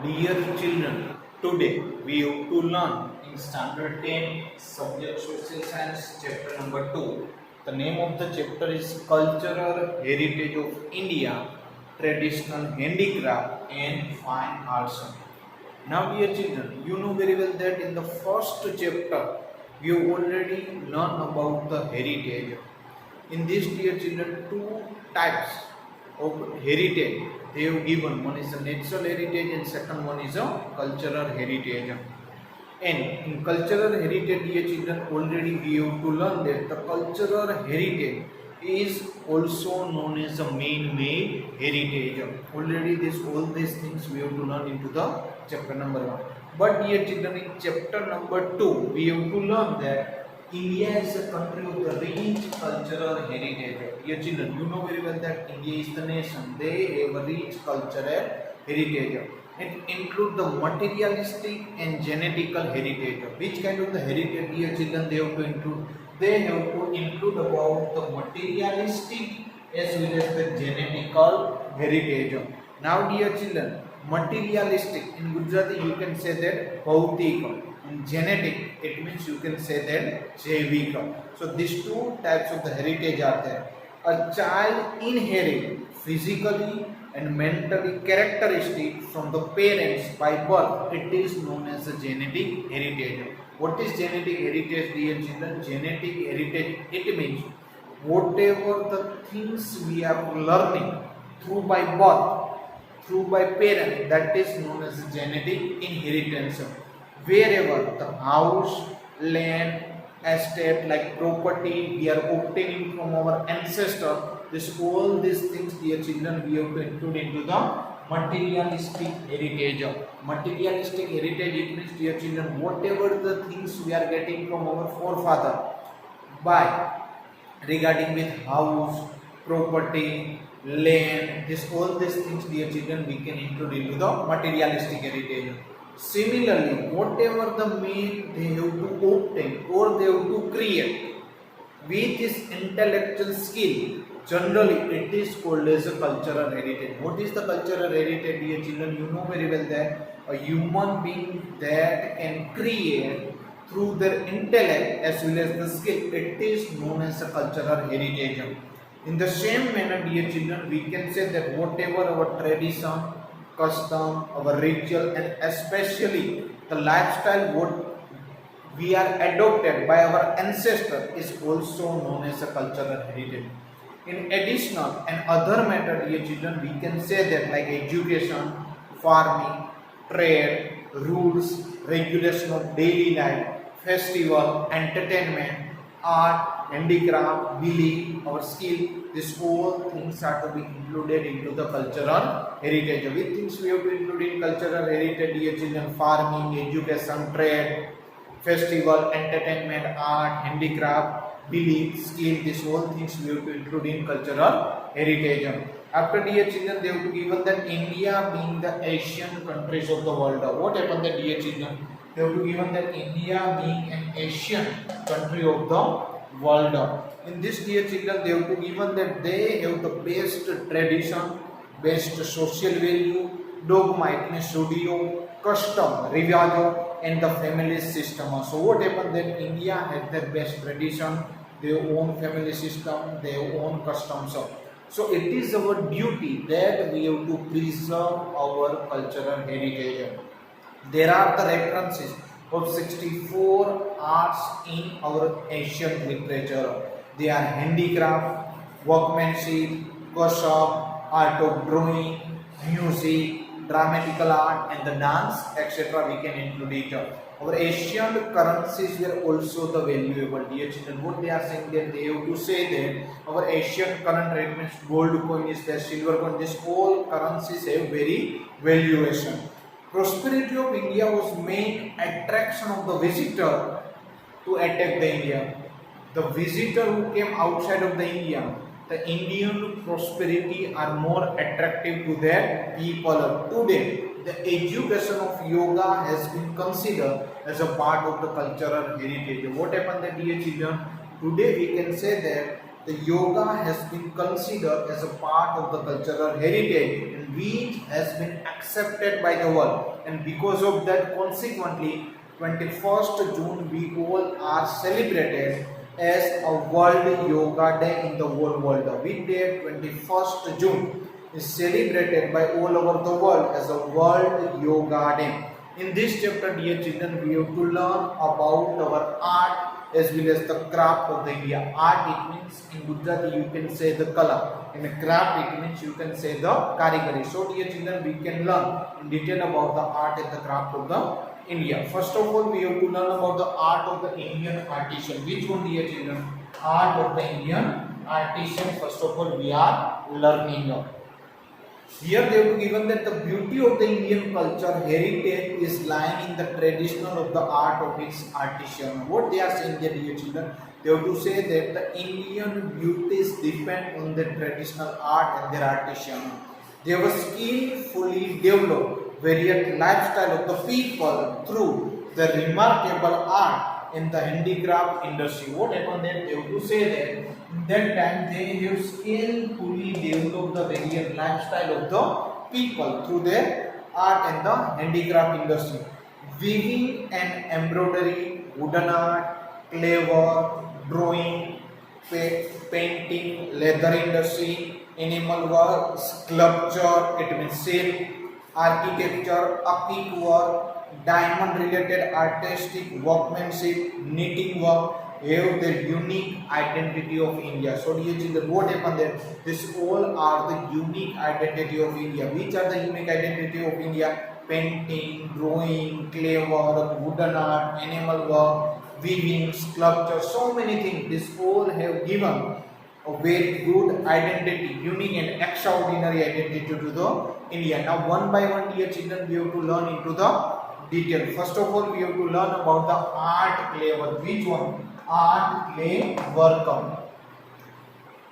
Dear children, today we have to learn in standard 10 subject social science chapter number 2. The name of the chapter is Cultural Heritage of India, Traditional Handicraft and Fine Arts. Now dear children, you know very well that in the first chapter we have already learned about the heritage. In this, dear children, two types of heritage they have given. One is the natural heritage and second one is a cultural heritage. And in cultural heritage, dear children, already we have to learn that the cultural heritage is also known as the man-made heritage. Already all these things we have to learn into the chapter number 1. But dear children, in chapter number 2, we have to learn that India is a country of the rich cultural heritage. Dear children, you know very well that India is the nation. They have a rich cultural heritage. It includes the materialistic and genetical heritage. Which kind of the heritage, dear children, they have to include? They have to include about the materialistic as well as the genetical heritage. Now, dear children, materialistic in Gujarati you can say that bhautik. In genetic it means you can say that jaivika. So these two types of the heritage are there. A child inherits physically and mentally characteristic from the parents by birth. It is known as a genetic heritage. What is genetic heritage, dear children? Genetic heritage, it means whatever the things we are learning through by birth, through by parent, that is known as genetic inheritance. Wherever the house, land, estate, like property we are obtaining from our ancestor, all these things, dear children, we have to include into the materialistic heritage. Materialistic heritage, it means, dear children, whatever the things we are getting from our forefather by regarding with house, property, land, all these things, dear children, we can include into the materialistic heritage. Similarly, whatever the mean they have to obtain or they have to create with this intellectual skill, generally it is called as a cultural heritage. What is the cultural heritage, dear children? You know very well that a human being that can create through their intellect as well as the skill, it is known as a cultural heritage. In the same manner, dear children, we can say that whatever our tradition, custom, our ritual, and especially the lifestyle what we are adopted by our ancestor is also known as a cultural heritage. In additional and other matter, dear children, we can say that like education, farming, trade, rules, regulation of daily life, festival, entertainment, art, handicraft, belief, our skill, these all things are to be included into the cultural heritage. Which things we have to include in cultural heritage, dear children? Farming, education, trade, festival, entertainment, art, handicraft, belief, skill, these all things we have to include in cultural heritage. After, dear children, they have to given that India being the Asian countries of the world. What happened that, dear children? They have to given that India being an Asian country of the world. In this, dear children, they have to given that they have the best tradition, best social value, dogma, it means studio, custom, rivajo, and the family system. So what happened that India had their best tradition, their own family system, their own customs. So it is our duty that we have to preserve our cultural heritage. There are the references of 64 arts in our Asian literature. They are handicraft, workmanship, custom, art of drawing, music, dramatical art, and the dance, etc. We can include it. Our Asian currencies were also the valuable, dear children. What they are saying that they have to say that our Asian current rate means gold coin is there, silver coin. This all currencies have very valuation. Prosperity of India was main attraction of the visitor to attack the India. The visitor who came outside of the India, the Indian prosperity are more attractive to their people. Today, the education of yoga has been considered as a part of the cultural heritage. What happened that, dear children? Today we can say that the yoga has been considered as a part of the cultural heritage, and which has been accepted by the world, and because of that, consequently, 21st June we all are celebrated as a World Yoga Day in the whole world. With day 21st June is celebrated by all over the world as a World Yoga Day. In this chapter, dear children, we have to learn about our art as well as the craft of the India. Art, it means in Gujarati you can say the color. In the craft, it means you can say the karigari. So, dear children, we can learn in detail about the art and the craft of the India. First of all, we have to learn about the art of the Indian artisan. Which one, dear children? Art of the Indian artisan. First of all, we are learning of. Here they have given that the beauty of the Indian culture heritage is lying in the traditional of the art of its artisan. What they are saying there, dear children? They have to say that the Indian beauties depend on the traditional art and their artisan. They have skillfully developed various lifestyle of the people through the remarkable art in the handicraft industry. What happened that they have to say that in that time they have skillfully developed the various lifestyle of the people through their art and the handicraft industry. Weaving and embroidery, wooden art, clever, drawing, painting, leather industry, animal work, sculpture, it means silk, architecture, upkeep work, diamond related artistic workmanship, knitting work have the unique identity of India. So dear children, what happened there? This all are the unique identity of India. Which are the unique identity of India? Painting, drawing, clay work, wooden art, animal work, weaving, sculpture, so many things. This all have given a very good identity, unique and extraordinary identity to the India. Now one by one, dear children, we have to learn into the detail. First of all, we have to learn about the art clay work. Which one? Art clay work.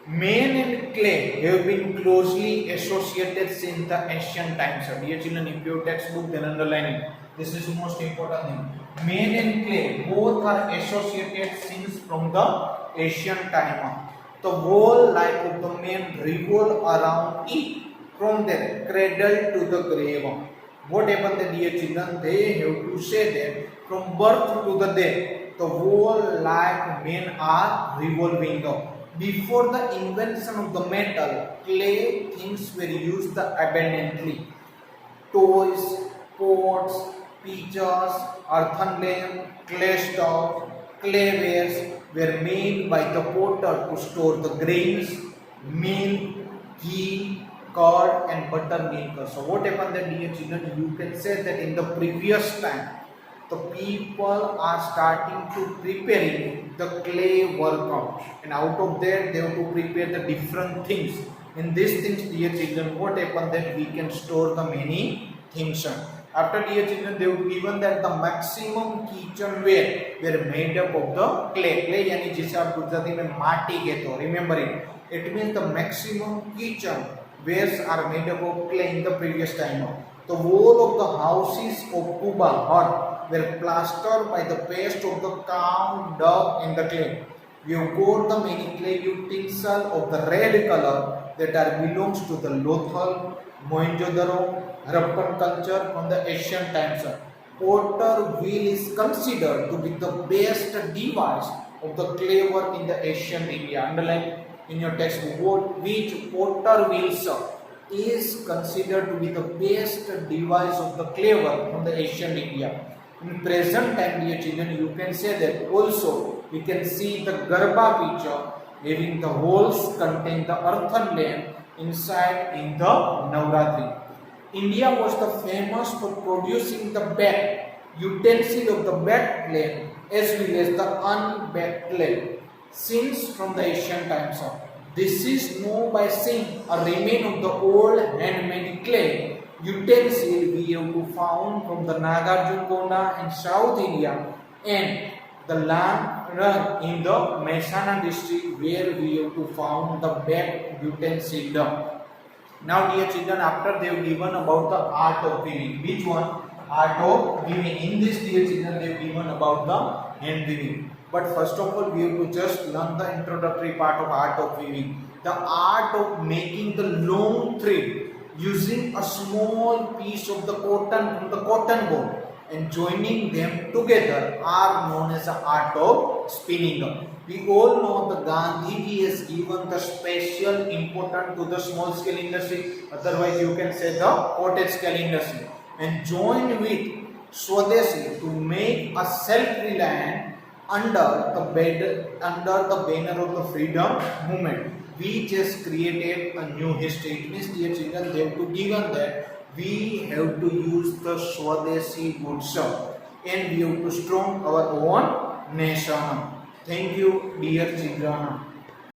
Man and clay have been closely associated since the ancient times. Dear children, if you have textbook, then underline it. This is the most important thing. Man and clay both are associated since from the ancient time. The whole life of the man revolve around it, from their cradle to the grave. What happened, the dear children? They have to say that from birth to the death, the whole life men are revolving. Before the invention of the metal, clay things were used abundantly. Toys, pots, pitchers, earthen lamp, clay stoves, claywares were made by the potter to store the grains, milk, ghee, curd and buttermilk. So what happened that, dear children? You can say that in the previous time, the people are starting to preparing the clay work, and out of that they have to prepare the different things. In these things, dear children, what happened that we can store the many things. After, dear children, they have given that the maximum kitchenware were made up of the clay. Clay यानी जिसे आप गुजराती में माटी कहते हो. Remember it. It means the maximum kitchen wares are made up of clay in the previous time. The wall of the houses of Kuba hut were plastered by the paste of the cow dung and the clay. We have got the many clay utensils of the red color that are belongs to the Lothal, Mohenjo-daro, Harappan culture from the ancient times. Potter wheel is considered to be the best device of the clay work in the ancient India. Underline in your textbook which potter wheels is considered to be the best device of the clay work from the ancient India. In present time, dear children, you can say that also we can see the Garba picture having the holes contain the earthen lamp inside in the Navratri. India was the famous for producing the baked utensil of the baked clay as well as the unbaked clay since from the ancient times. This is known by seeing a remain of the old handmade clay utensil we have to found from the Nagarjuna in South India and the land in the Mehsana district where we have to found the baked utensil. Now, dear children, after they have given about the art of weaving, which one? Art of weaving. In this, dear children, they have given about the hand weaving. But first of all, we have to just learn the introductory part of art of weaving. The art of making the long thread using a small piece of the cotton from the cotton ball and joining them together are known as the art of spinning. We all know the Gandhiji has given the special importance to the small scale industry, otherwise you can say the cottage scale industry, and join with Swadeshi to make a self-reliant under the banner of the freedom movement. We just created a new history. It means, dear children, they have to given that we have to use the Swadeshi goods and we have to strong our own nation. Thank you, dear children.